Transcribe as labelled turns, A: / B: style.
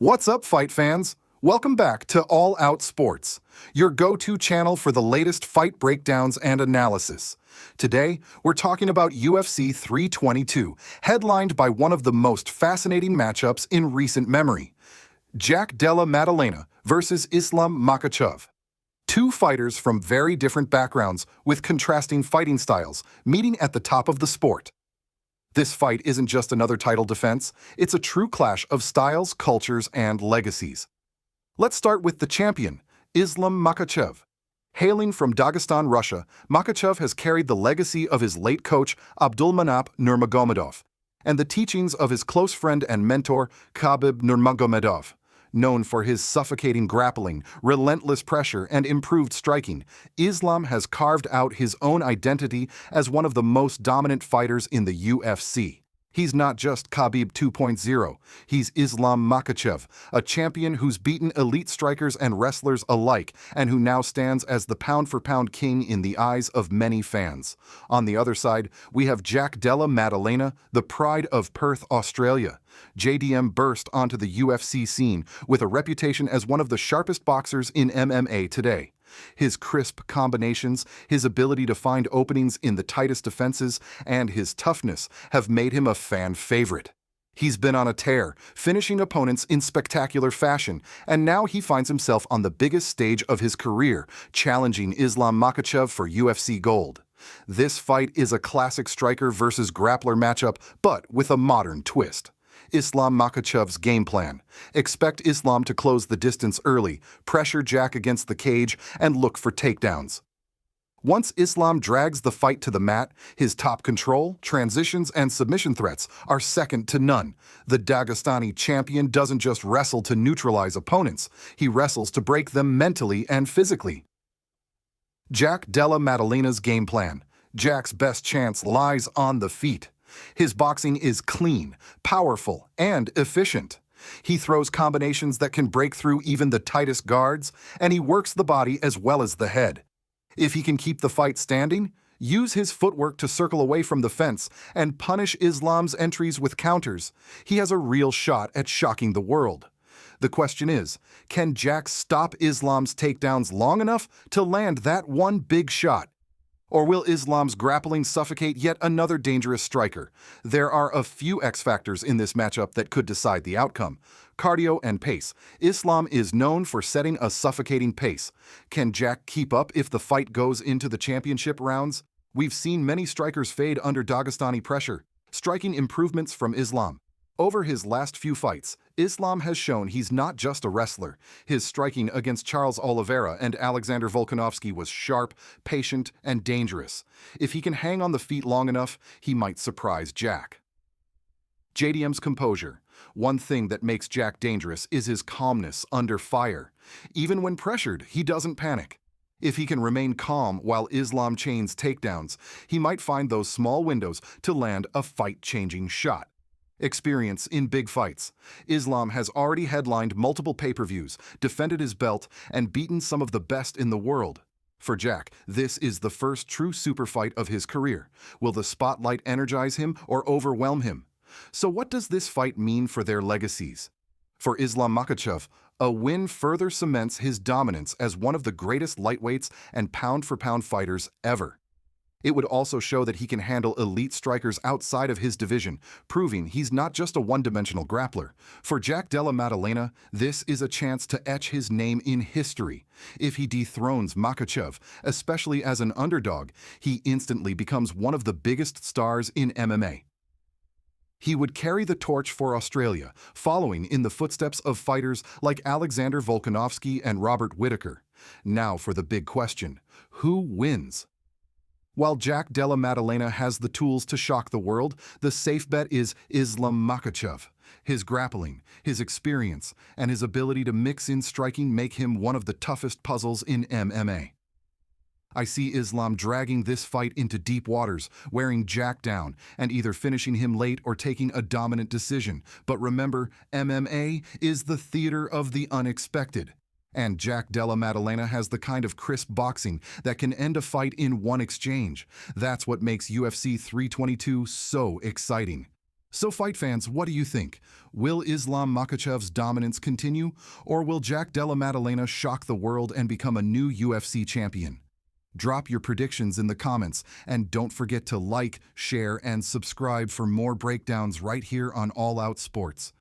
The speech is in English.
A: What's up, fight fans? Welcome back to All Out Sports, your go-to channel for the latest fight breakdowns and analysis. Today, we're talking about UFC 322, headlined by one of the most fascinating matchups in recent memory: Jack Della Maddalena versus Islam Makhachev. Two fighters from very different backgrounds with contrasting fighting styles meeting at the top of the sport. This fight isn't just another title defense, it's a true clash of styles, cultures, and legacies. Let's start with the champion, Islam Makhachev. Hailing from Dagestan, Russia, Makhachev has carried the legacy of his late coach Abdulmanap Nurmagomedov and the teachings of his close friend and mentor Khabib Nurmagomedov. Known for his suffocating grappling, relentless pressure, and improved striking, Islam has carved out his own identity as one of the most dominant fighters in the UFC. He's not just Khabib 2.0, he's Islam Makhachev, a champion who's beaten elite strikers and wrestlers alike, and who now stands as the pound-for-pound king in the eyes of many fans. On the other side, we have Jack Della Maddalena, the pride of Perth, Australia. JDM burst onto the UFC scene with a reputation as one of the sharpest boxers in MMA today. His crisp combinations, his ability to find openings in the tightest defenses, and his toughness have made him a fan favorite. He's been on a tear, finishing opponents in spectacular fashion, and now he finds himself on the biggest stage of his career, challenging Islam Makhachev for UFC gold. This fight is a classic striker versus grappler matchup, but with a modern twist. Islam Makhachev's game plan: expect Islam to close the distance early, pressure Jack against the cage, and look for takedowns. Once Islam drags the fight to the mat, his top control, transitions, and submission threats are second to none. The Dagestani champion doesn't just wrestle to neutralize opponents, he wrestles to break them mentally and physically. Jack Della Maddalena's game plan: Jack's best chance lies on the feet. His boxing is clean, powerful, and efficient. He throws combinations that can break through even the tightest guards, and he works the body as well as the head. If he can keep the fight standing, use his footwork to circle away from the fence, and punish Islam's entries with counters, he has a real shot at shocking the world. The question is, can Jack stop Islam's takedowns long enough to land that one big shot? Or will Islam's grappling suffocate yet another dangerous striker? There are a few X factors in this matchup that could decide the outcome. Cardio and pace. Islam is known for setting a suffocating pace. Can Jack keep up if the fight goes into the championship rounds? We've seen many strikers fade under Dagestani pressure. Striking improvements from Islam. Over his last few fights, Islam has shown he's not just a wrestler. His striking against Charles Oliveira and Alexander Volkanovski was sharp, patient, and dangerous. If he can hang on the feet long enough, he might surprise Jack. JDM's composure. One thing that makes Jack dangerous is his calmness under fire. Even when pressured, he doesn't panic. If he can remain calm while Islam chains takedowns, he might find those small windows to land a fight-changing shot. Experience in big fights. Islam has already headlined multiple pay-per-views, defended his belt, and beaten some of the best in the world. For Jack, this is the first true super fight of his career. Will the spotlight energize him or overwhelm him? So what does this fight mean for their legacies? For Islam Makhachev, a win further cements his dominance as one of the greatest lightweights and pound-for-pound fighters ever. It would also show that he can handle elite strikers outside of his division, proving he's not just a one-dimensional grappler. For Jack Della Maddalena, this is a chance to etch his name in history. If he dethrones Makhachev, especially as an underdog, he instantly becomes one of the biggest stars in MMA. He would carry the torch for Australia, following in the footsteps of fighters like Alexander Volkanovski and Robert Whittaker. Now for the big question: who wins? While Jack Della Maddalena has the tools to shock the world, the safe bet is Islam Makhachev. His grappling, his experience, and his ability to mix in striking make him one of the toughest puzzles in MMA. I see Islam dragging this fight into deep waters, wearing Jack down, and either finishing him late or taking a dominant decision. But remember, MMA is the theater of the unexpected. And Jack Della Maddalena has the kind of crisp boxing that can end a fight in one exchange. That's what makes UFC 322 so exciting. So fight fans, what do you think? Will Islam Makhachev's dominance continue, or will Jack Della Maddalena shock the world and become a new UFC champion? Drop your predictions in the comments, and don't forget to like, share, and subscribe for more breakdowns right here on All Out Sports.